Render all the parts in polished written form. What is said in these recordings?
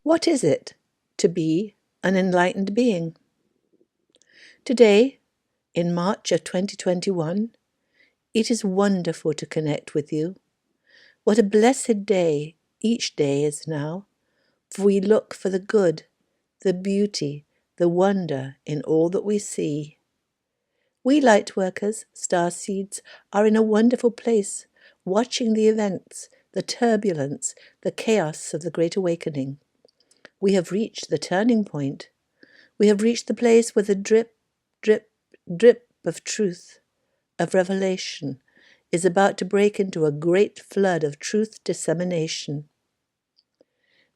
What is it to be an enlightened being? Today, in March of 2021, it is wonderful to connect with you. What a blessed day each day is now, for we look for the good, the beauty, the wonder in all that we see. We Lightworkers, starseeds, are in a wonderful place, watching the events, the turbulence, the chaos of the Great Awakening. We have reached the turning point. We have reached the place where the drip, drip, drip of truth, of revelation, is about to break into a great flood of truth dissemination.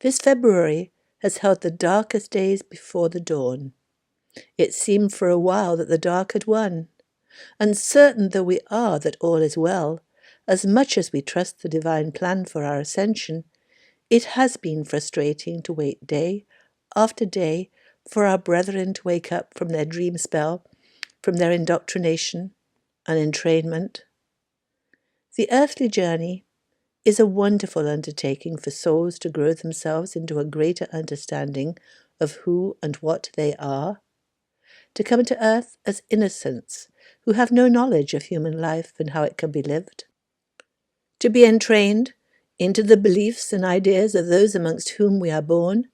This February has held the darkest days before the dawn. It seemed for a while that the dark had won. Uncertain though we are that all is well, as much as we trust the divine plan for our ascension, it has been frustrating to wait day after day for our brethren to wake up from their dream spell, from their indoctrination and entrainment. The earthly journey is a wonderful undertaking for souls to grow themselves into a greater understanding of who and what they are, to come to earth as innocents who have no knowledge of human life and how it can be lived, to be entrained into the beliefs and ideas of those amongst whom we are born,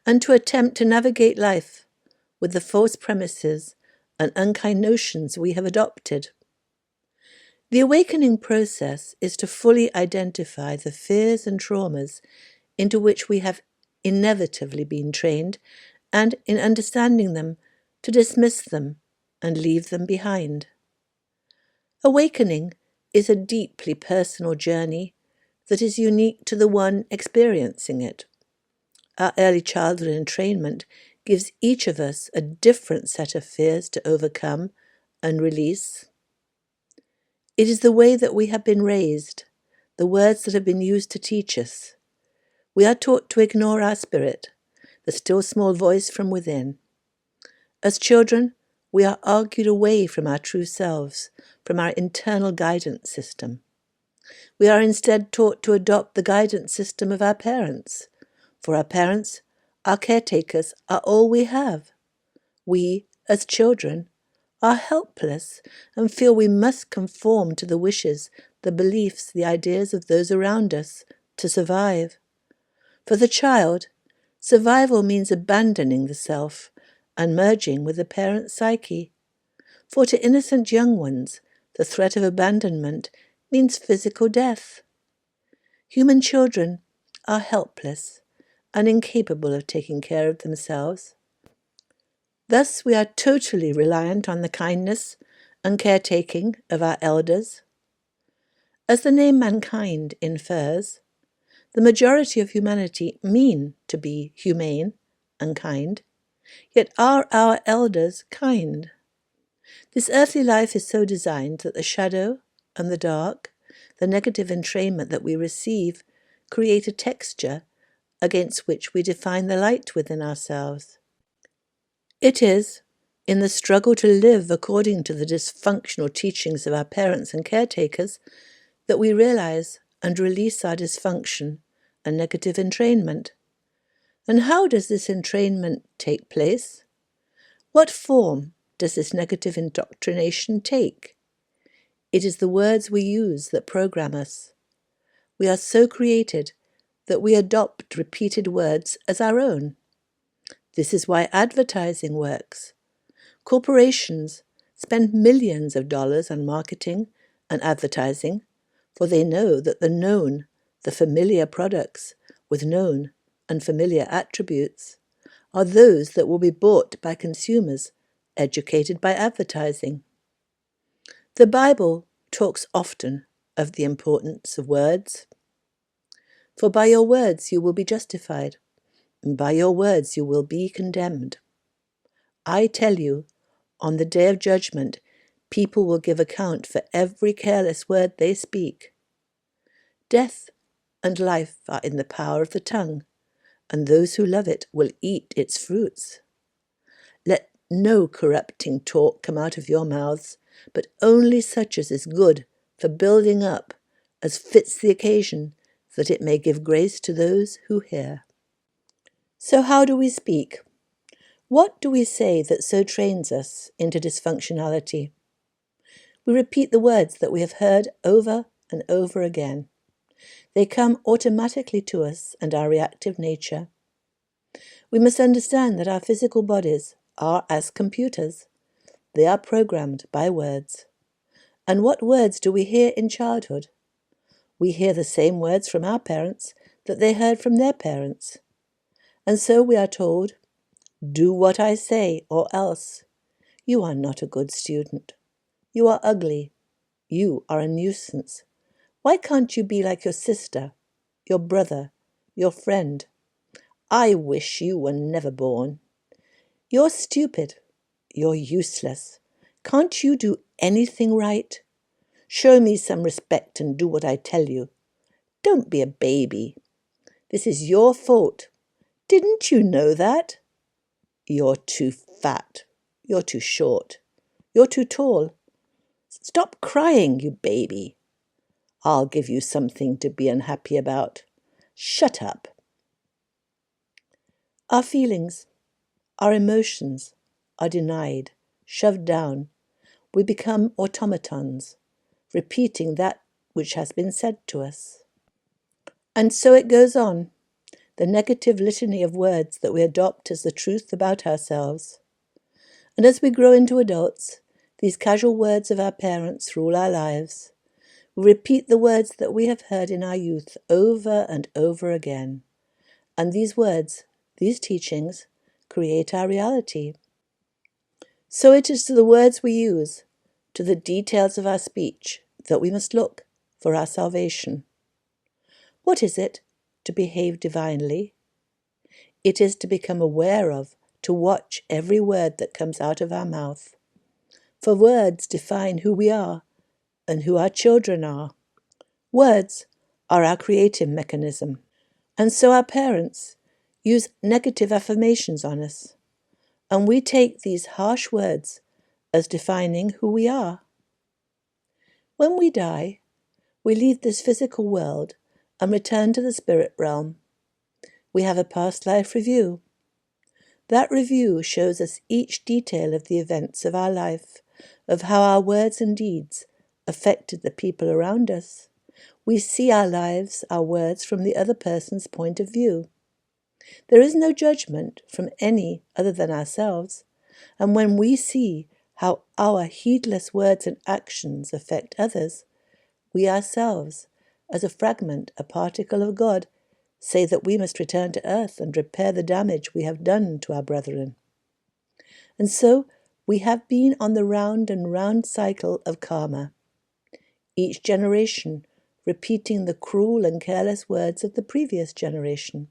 and to attempt to navigate life with the false premises and unkind notions we have adopted. The awakening process is to fully identify the fears and traumas into which we have inevitably been trained, and in understanding them, to dismiss them and leave them behind. Awakening is a deeply personal journey that is unique to the one experiencing it. Our early childhood entrainment gives each of us a different set of fears to overcome and release. It is the way that we have been raised, the words that have been used to teach us. We are taught to ignore our spirit, the still small voice from within. As children, we are argued away from our true selves, from our internal guidance system. We are instead taught to adopt the guidance system of our parents. For our parents, our caretakers, are all we have. We, as children, are helpless and feel we must conform to the wishes, the beliefs, the ideas of those around us to survive. For the child, survival means abandoning the self and merging with the parent psyche. For to innocent young ones, the threat of abandonment means physical death. Human children are helpless and incapable of taking care of themselves. Thus we are totally reliant on the kindness and caretaking of our elders. As the name mankind infers, the majority of humanity mean to be humane and kind, yet are our elders kind? This earthly life is so designed that the shadow and the dark, the negative entrainment that we receive, create a texture against which we define the light within ourselves. It is in the struggle to live according to the dysfunctional teachings of our parents and caretakers that we realize and release our dysfunction and negative entrainment. And how does this entrainment take place? What form does this negative indoctrination take? It is the words we use that program us. We are so created that we adopt repeated words as our own. This is why advertising works. Corporations spend millions of dollars on marketing and advertising, for they know that the known, the familiar products with known and familiar attributes, are those that will be bought by consumers educated by advertising. The Bible talks often of the importance of words. For by your words you will be justified, and by your words you will be condemned. I tell you, on the day of judgment, people will give account for every careless word they speak. Death and life are in the power of the tongue, and those who love it will eat its fruits. Let no corrupting talk come out of your mouths, but only such as is good for building up, as fits the occasion, that it may give grace to those who hear. So how do we speak? What do we say that so trains us into dysfunctionality? We repeat the words that we have heard over and over again. They come automatically to us and our reactive nature. We must understand that our physical bodies are as computers. They are programmed by words. And what words do we hear in childhood? We hear the same words from our parents that they heard from their parents. And so we are told, "Do what I say, or else. You are not a good student. You are ugly. You are a nuisance. Why can't you be like your sister, your brother, your friend? I wish you were never born. You're stupid. You're useless. Can't you do anything right? Show me some respect and do what I tell you. Don't be a baby. This is your fault. Didn't you know that? You're too fat. You're too short. You're too tall. Stop crying, you baby. I'll give you something to be unhappy about. Shut up." Our feelings, our emotions are denied, shoved down. We become automatons, repeating that which has been said to us. And so it goes on, the negative litany of words that we adopt as the truth about ourselves. And as we grow into adults, these casual words of our parents rule our lives. We repeat the words that we have heard in our youth over and over again. And these words, these teachings, create our reality. So it is to the words we use, to the details of our speech, that we must look for our salvation. What is it to behave divinely? It is to become aware of, to watch every word that comes out of our mouth. For words define who we are and who our children are. Words are our creative mechanism. And so our parents use negative affirmations on us, and we take these harsh words as defining who we are. When we die, we leave this physical world and return to the spirit realm. We have a past life review. That review shows us each detail of the events of our life, of how our words and deeds affected the people around us. We see our lives, our words, from the other person's point of view. There is no judgment from any other than ourselves, and when we see how our heedless words and actions affect others, we ourselves, as a fragment, a particle of God, say that we must return to earth and repair the damage we have done to our brethren. And so we have been on the round and round cycle of karma, each generation repeating the cruel and careless words of the previous generation,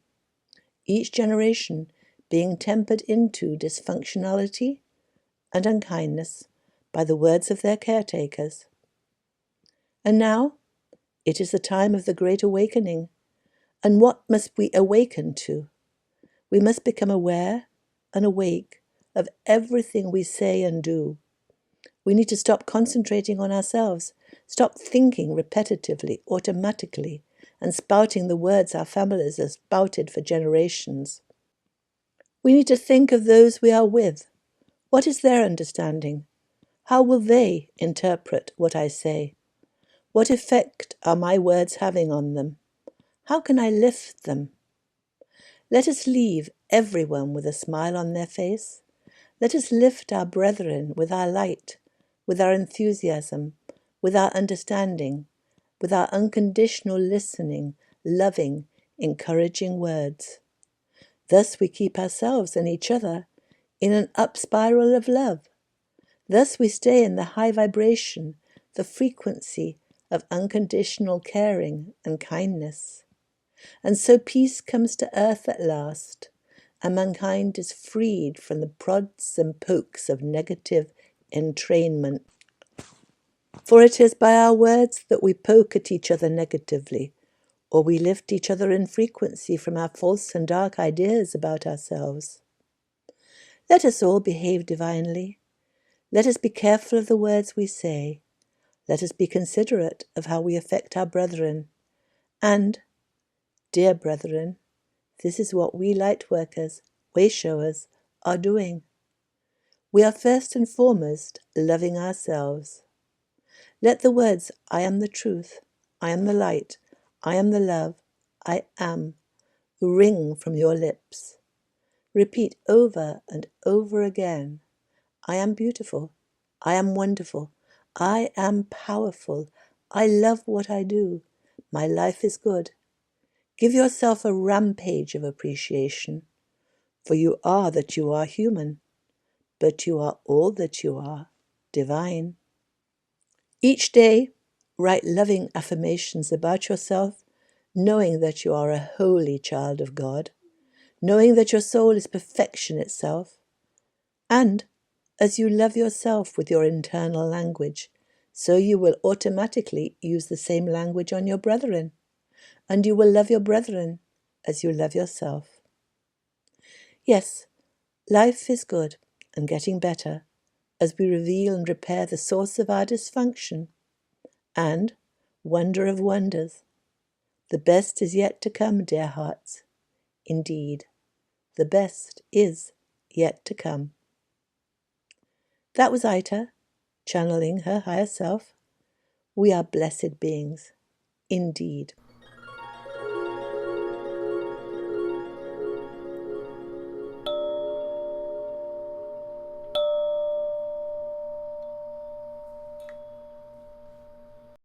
each generation being tempered into dysfunctionality and unkindness by the words of their caretakers. And now it is the time of the Great Awakening. And what must we awaken to? We must become aware and awake of everything we say and do. We need to stop concentrating on ourselves, stop thinking repetitively, automatically, and spouting the words our families have spouted for generations. We need to think of those we are with. What is their understanding? How will they interpret what I say? What effect are my words having on them? How can I lift them? Let us leave everyone with a smile on their face. Let us lift our brethren with our light, with our enthusiasm, with our understanding, with our unconditional listening, loving, encouraging words. Thus we keep ourselves and each other in an up spiral of love. Thus we stay in the high vibration, the frequency of unconditional caring and kindness. And so peace comes to earth at last, and mankind is freed from the prods and pokes of negative entrainment. For it is by our words that we poke at each other negatively, or we lift each other in frequency from our false and dark ideas about ourselves. Let us all behave divinely. Let us be careful of the words we say. Let us be considerate of how we affect our brethren. And, dear brethren, This is what we Lightworkers, way showers, are doing. We are first and foremost loving ourselves. Let the words, I am the truth, I am the light, I am the love, I am, ring from your lips. Repeat over and over again. I am beautiful. I am wonderful. I am powerful. I love what I do. My life is good. Give yourself a rampage of appreciation, for you are that you are human, but you are all that you are, divine. Each day, write loving affirmations about yourself, knowing that you are a holy child of God, knowing that your soul is perfection itself, and as you love yourself with your internal language, so you will automatically use the same language on your brethren, and you will love your brethren as you love yourself. Yes, life is good and getting better as we reveal and repair the source of our dysfunction. And, wonder of wonders, the best is yet to come, dear hearts. Indeed, the best is yet to come. That was Aita, channeling her higher self. We are blessed beings, indeed.